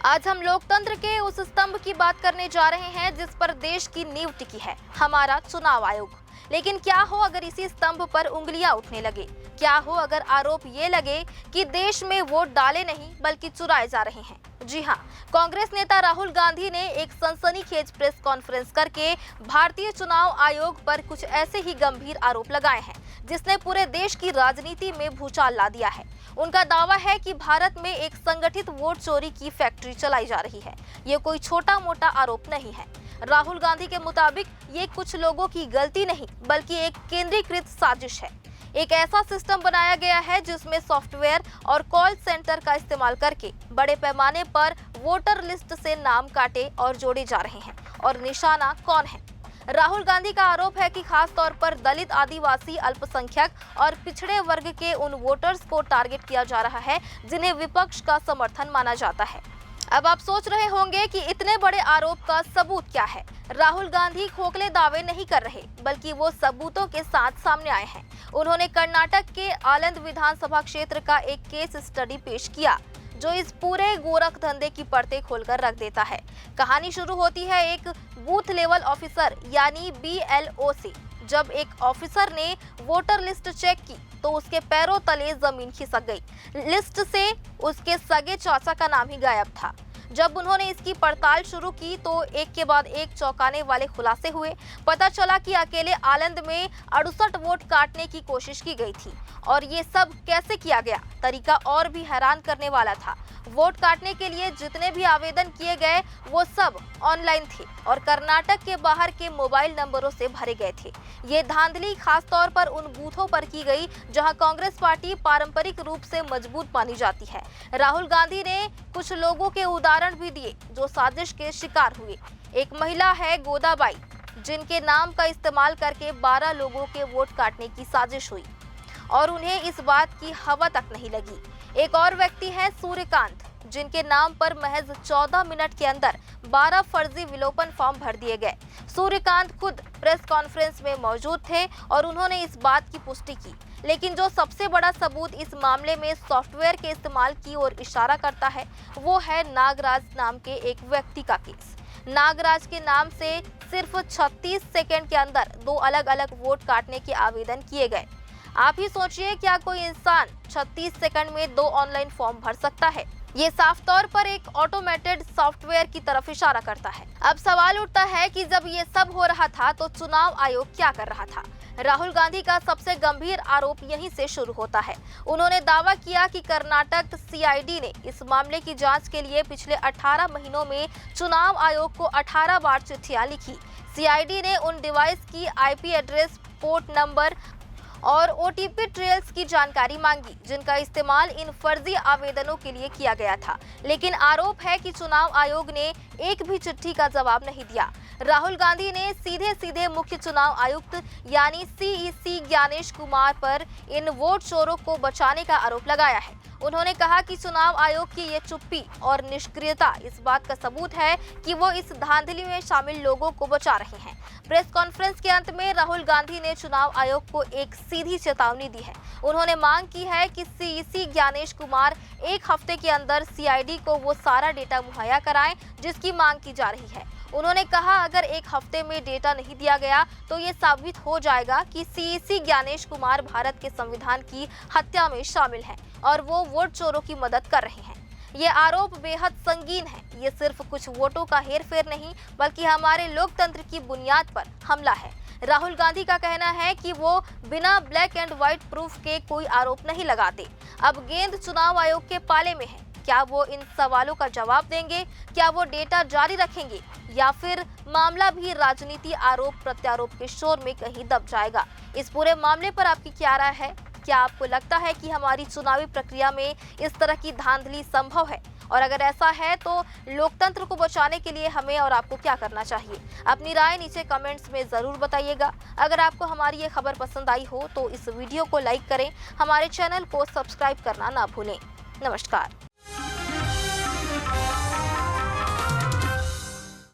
आज हम लोकतंत्र के उस स्तंभ की बात करने जा रहे हैं जिस पर देश की नींव टिकी है, हमारा चुनाव आयोग। लेकिन क्या हो अगर इसी स्तंभ पर उंगलियां उठने लगे? क्या हो अगर आरोप ये लगे कि देश में वोट डाले नहीं बल्कि चुराए जा रहे हैं? जी हां, कांग्रेस नेता राहुल गांधी ने एक सनसनीखेज प्रेस कॉन्फ्रेंस करके भारतीय चुनाव आयोग पर कुछ ऐसे ही गंभीर आरोप लगाए हैं जिसने पूरे देश की राजनीति में भूचाल ला दिया है। उनका दावा है कि भारत में एक संगठित वोट चोरी की फैक्ट्री चलाई जा रही है। ये कोई छोटा मोटा आरोप नहीं है। राहुल गांधी के मुताबिक ये कुछ लोगों की गलती नहीं बल्कि एक केंद्रीकृत साजिश है। एक ऐसा सिस्टम बनाया गया है जिसमें सॉफ्टवेयर और कॉल सेंटर का इस्तेमाल करके बड़े पैमाने पर वोटर लिस्ट से नाम काटे और जोड़े जा रहे हैं। और निशाना कौन है? राहुल गांधी का आरोप है कि खास तौर पर दलित, आदिवासी, अल्पसंख्यक और पिछड़े वर्ग के उन वोटर्स को टारगेट किया जा रहा है जिन्हें विपक्ष का समर्थन माना जाता है। अब आप सोच रहे होंगे कि इतने बड़े आरोप का सबूत क्या है? राहुल गांधी खोखले दावे नहीं कर रहे बल्कि वो सबूतों के साथ सामने आए हैं। उन्होंने कर्नाटक के आलंद विधानसभा क्षेत्र का एक केस स्टडी पेश किया जो इस पूरे गोरख धंधे की परतें खोलकर रख देता है। कहानी शुरू होती है एक बूथ लेवल ऑफिसर यानी BLO से। जब एक ऑफिसर ने वोटर लिस्ट चेक की तो उसके पैरों तले जमीन खिसक गई। लिस्ट से उसके सगे चाचा का नाम ही गायब था। जब उन्होंने इसकी पड़ताल शुरू की तो एक के बाद एक चौंकाने वाले खुलासे हुए। पता चला कि अकेले आलंद में 68 वोट काटने की कोशिश की गई थी। और ये सब कैसे किया गया? तरीका और भी हैरान करने वाला था। वोट काटने के लिए जितने भी आवेदन किए गए वो सब ऑनलाइन थे और कर्नाटक के बाहर के मोबाइल नंबरों से भरे गए थे। ये धांधली खास तौर पर उन बूथों पर की गई जहां कांग्रेस पार्टी पारंपरिक रूप से मजबूत मानी जाती है। राहुल गांधी ने कुछ लोगों के उदाहरण भी दिए जो साजिश के शिकार हुए। एक महिला है गोदाबाई, जिनके नाम का इस्तेमाल करके 12 लोगों के वोट काटने की साजिश हुई और उन्हें इस बात की हवा तक नहीं लगी। एक और व्यक्ति है सूर्यकांत, जिनके नाम पर महज 14 मिनट के अंदर 12 फर्जी विलोपन फॉर्म भर दिए गए। सूर्यकांत खुद प्रेस कॉन्फ्रेंस में मौजूद थे और उन्होंने इस बात की पुष्टि की। लेकिन जो सबसे बड़ा सबूत इस मामले में सॉफ्टवेयर के इस्तेमाल की ओर इशारा करता है वो है नागराज नाम के एक व्यक्ति का केस। नागराज के नाम से सिर्फ 36 सेकंड के अंदर 2 अलग अलग वोट काटने के आवेदन किए गए। आप ही सोचिए, क्या कोई इंसान 36 सेकंड में 2 ऑनलाइन फॉर्म भर सकता है? ये साफ तौर पर एक ऑटोमेटेड सॉफ्टवेयर की तरफ इशारा करता है। अब सवाल उठता है कि जब ये सब हो रहा था तो चुनाव आयोग क्या कर रहा था? राहुल गांधी का सबसे गंभीर आरोप यहीं से शुरू होता है। उन्होंने दावा किया कि कर्नाटक CID ने इस मामले की जांच के लिए पिछले 18 महीनों में चुनाव आयोग को 18 बार चिट्ठियां लिखी। CID ने उन डिवाइस की IP एड्रेस, पोर्ट नंबर और OTP ट्रेल्स की जानकारी मांगी जिनका इस्तेमाल इन फर्जी आवेदनों के लिए किया गया था। लेकिन आरोप है कि चुनाव आयोग ने एक भी चिट्ठी का जवाब नहीं दिया। राहुल गांधी ने सीधे सीधे मुख्य चुनाव आयुक्त यानी CEC ज्ञानेश कुमार पर इन वोट चोरों को बचाने का आरोप लगाया है। उन्होंने कहा कि चुनाव आयोग की ये चुप्पी और निष्क्रियता इस बात का सबूत है कि वो इस धांधली में शामिल लोगों को बचा रहे हैं। प्रेस कॉन्फ्रेंस के अंत में राहुल गांधी ने चुनाव आयोग को एक सीधी चेतावनी दी है। उन्होंने मांग की है कि CEC ज्ञानेश कुमार 1 हफ्ते के अंदर CID को वो सारा डेटा मुहैया कराएं जिसकी मांग की जा रही है। उन्होंने कहा अगर 1 हफ्ते में डेटा नहीं दिया गया तो ये साबित हो जाएगा कि CEC ज्ञानेश कुमार भारत के संविधान की हत्या में शामिल हैं और वो वोट चोरों की मदद कर रहे हैं। ये आरोप बेहद संगीन है। ये सिर्फ कुछ वोटों का हेरफेर नहीं बल्कि हमारे लोकतंत्र की बुनियाद पर हमला है। राहुल गांधी का कहना है कि वो बिना ब्लैक एंड व्हाइट प्रूफ के कोई आरोप नहीं लगाते। अब गेंद चुनाव आयोग के पाले में है। क्या वो इन सवालों का जवाब देंगे? क्या वो डेटा जारी रखेंगे या फिर मामला भी राजनीति, आरोप प्रत्यारोप के शोर में कहीं दब जाएगा? इस पूरे मामले पर आपकी क्या राय है? क्या आपको लगता है कि हमारी चुनावी प्रक्रिया में इस तरह की धांधली संभव है? और अगर ऐसा है तो लोकतंत्र को बचाने के लिए हमें और आपको क्या करना चाहिए? अपनी राय नीचे कमेंट्स में जरूर बताइएगा। अगर आपको हमारी ये खबर पसंद आई हो तो इस वीडियो को लाइक करें, हमारे चैनल को सब्सक्राइब करना ना भूलें। नमस्कार।